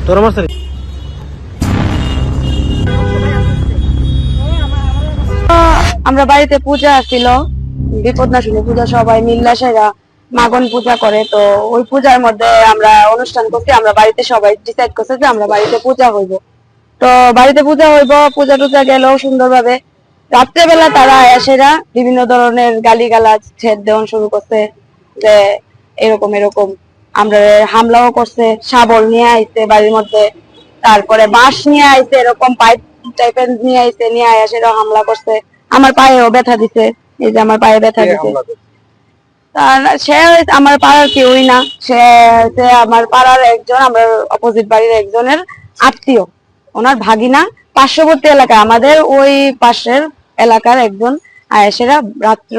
তোর মারছে আমরা বাড়িতে পূজা ছিল, বিপদ নাশিনী পূজা, সবাই মিল্লা সেরা মাগন পূজা করে। তো ওই পূজার মধ্যে আমরা অনুষ্ঠান করছি, আমরা বাড়িতে সবাই ডিসাইড করছে যে আমরা বাড়িতে পূজা হইব। তো বাড়িতে পূজা হইব, পূজা টুজা গেল সুন্দরভাবে। রাত্রেবেলা তারা এসেরা বিভিন্ন ধরনের গালিগালাজ ছেদ দেওয়া শুরু করছে, যে এরকম এরকম আমরা হামলাও করছে, শাবল নিয়ে আইছে বাড়ির মধ্যে, তারপরে বাঁশ নিয়ে আইছে, এরকম পাইপ টাইপের নিয়ে আইছে, নিয়ে আয়া সেটা হামলা করছে। আমার পায়েও ব্যথা দিছে, এই যে আমার পায়ে ব্যথা দিছে। সে আমার পাড়ার কেউই না, সে হচ্ছে আমার পাড়ার একজন, আমার অপোজিট বাড়ির একজনের আত্মীয়, ওনার ভাগিনা। পার্শ্ববর্তী এলাকা আমাদের ওই পাশের এলাকার একজন আয়েসেরা রাত্র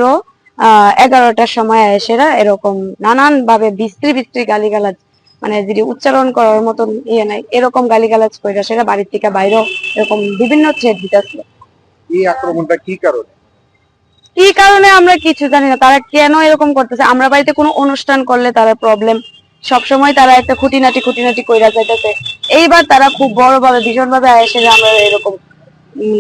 11টার সময় আয়েসেরা এরকম নানান ভাবে বিশ্রী বিশ্রী গালিগালাজ, মানে যদি উচ্চারণ করার মতন ইয়ে নাই, এরকম গালিগালাজ কইরা সেরা বাড়ির থেকে বাইরেও এরকম বিভিন্ন থ্রেট দিতেছিল। এই আক্রমণটা কি কারণে? কি কারণে আমরা কিছু জানি না, তারা কেন এরকম করতেছে। আমরা বাড়িতে কোনো অনুষ্ঠান করলে তারা প্রবলেম, সবসময় তারা একটা খুঁটিনাটি খুঁটিনাটি কইরা যাইতেছে। এইবার তারা খুব বড় ভাবে ভীষণ ভাবে এসে আমরা এরকম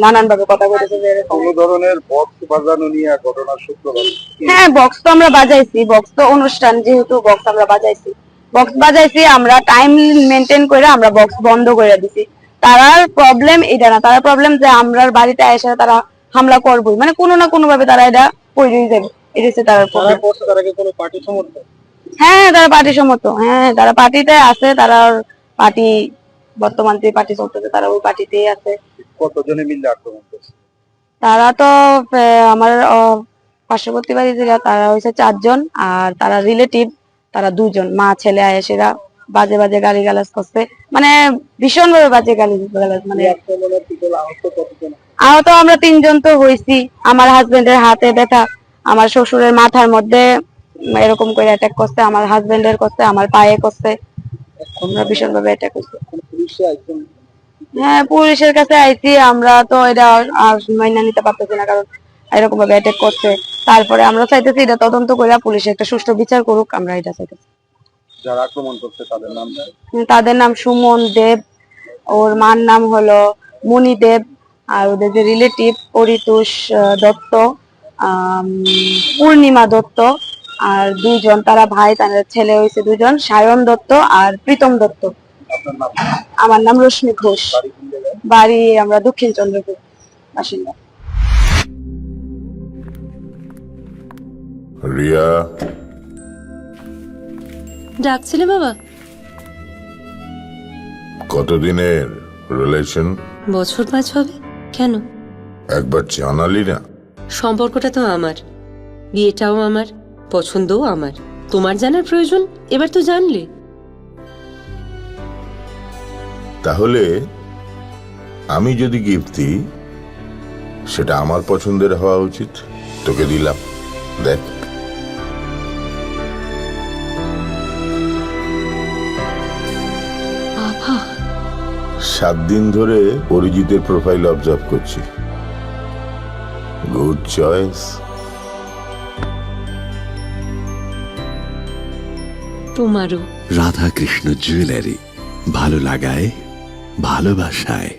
নানান ভাবে কথা বলেছে যে এরকম কোন ধরনের বক্স বাজানো নিয়ে ঘটনার সূত্রপাত? হ্যাঁ, বক্স তো আমরা বাজাইছি, বক্স তো অনুষ্ঠান যেহেতু বক্স আমরা বাজাইছি, বক্স বাজাইছি আমরা টাইম মেনটেন করে আমরা বক্স বন্ধ করে দিছি। তারার প্রবলেম এটা না, তারা প্রবলেম যে আমরা বাড়িতে এসে তারা হামলা করবই, মানে কোনো না কোনো ভাবে তারা এটা কইরেই যাবে, এটা হচ্ছে তার প্রবলেম। তারা কি কোনো পার্টি সমর্থক? হ্যাঁ, তারা পার্টি সম্মত, হ্যাঁ তারা পার্টিতে আছে, তারা পার্টি বর্তমান যে পার্টি চলতেছে তারা ওই পার্টিতেই আছে। কতজনে মিলে আক্রমণ করছে? তারা তো আমার পার্শ্ববর্তী বাড়ি যেটা, তারা হয়েছে 4 জন, আর তারা রিলেটিভ তারা 2 জন, মা ছেলে আয়েসেরা বাজে বাজে গালিগালাজ করছে, মানে ভীষণ ভাবে বাজে গালিগালাজ। মানে আহত আমরা 3 জন তো হয়েছি। আমার হাজবেন্ডের হাতে ব্যথা, আমার শ্বশুরের মাথার মধ্যে এরকম করে অ্যাটাক করছে, আমার হাজবেন্ডের করছে, আমার পায়ে করছে, আমরা ভীষণ ভাবে অ্যাটাক করছে। হ্যাঁ, পুলিশের কাছে আইছি, আমরা তো এটা আর মাইনা নিতে পারতেছি না, কারণ এরকম ভাবে অ্যাটাক করছে। তারপরে আমরা চাইতেছি এটা তদন্ত করে পুলিশ একটা সুষ্ঠু বিচার করুক, আমরা এটা চাইতেছি। যারা আক্রমণ করছে তাদের নাম? তাদের নাম সুমন দেব, ওর মার নাম হলো মণি দেব, আর ওদের যে রিলেটিভ পরিতোষ দত্ত, পূর্ণিমা দত্ত, আর 2 জন তারা ভাই, তাদের ছেলে হয়েছে 2 জন, সায়ন দত্ত আর প্রীতম দত্ত। আপনার নাম? আমার নাম রশ্মি ঘোষ, বাড়ি আমরা দক্ষিণ চন্দ্রপুর বাসিন্দা। রিয়া, ডাকছিলে বাবা? কতদিনের রিলেশন? বছর 5 হবে। কেন? একবার জানালি না? সম্পর্কটা তো আমার, বিয়েটাও আমার, পছন্দও আমার। তোমার জানার প্রয়োজন এবার তো জানলে। তাহলে আমি যদি গিফট দিই সেটা আমার পছন্দের হওয়া উচিত। তোকে দিলাম, দেখ। বাবা, 7 দিন ধরে অরিজিতের প্রোফাইল অবজার্ভ করছি। Good choice. তোমারও। রাধাকৃষ্ণ জুয়েলারি, ভালো লাগায় ভালোবাসায়।